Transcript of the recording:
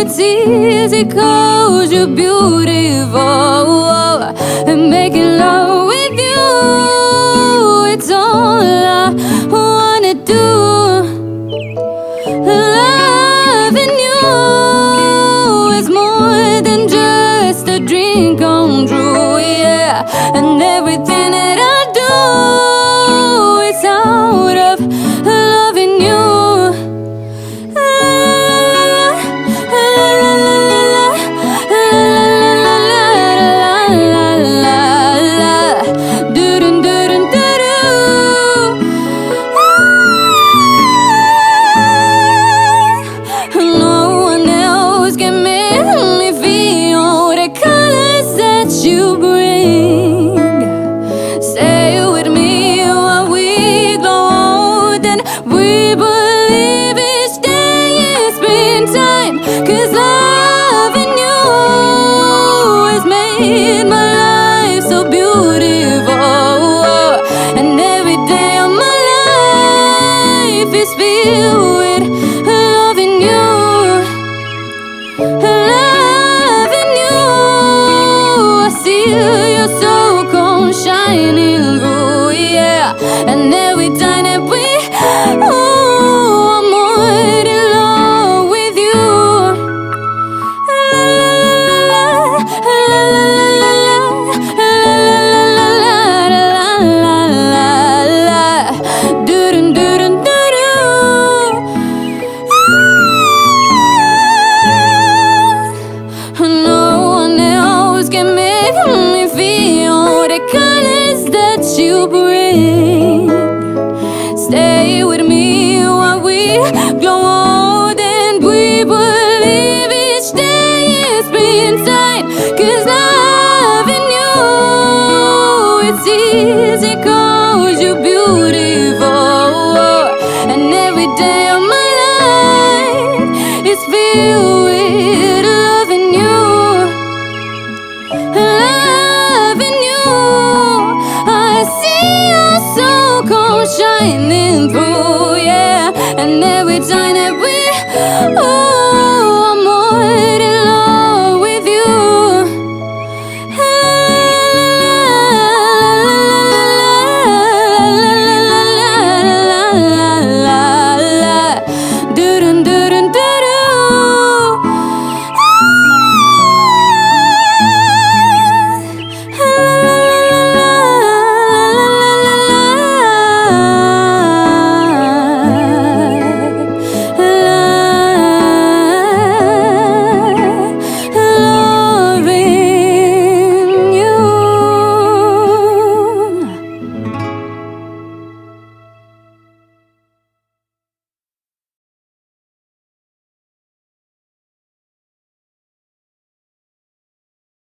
it's easy 'cause you're beautiful. And making love with you, it's all I wanna do. Loving you is more than just a dream come true, yeah. And everything that I do is out of loving you. You bring, stay with me while we glow old, and we believe each day is springtime. 'Cause loving you has made my life so beautiful, and every day of my life is filled with loving you. Your soul comes shining through, yeah. And every time that we, oh, I'm more in love with you. No one else can make me feel the colors that you bring. Stay with me while we glow old, and we believe each day is springtime. 'Cause loving you, it's easy 'cause you're beautiful, and every day of my life is filled with loving you. Loving you, I see your soul come shining through, yeah. And every time that we, oh,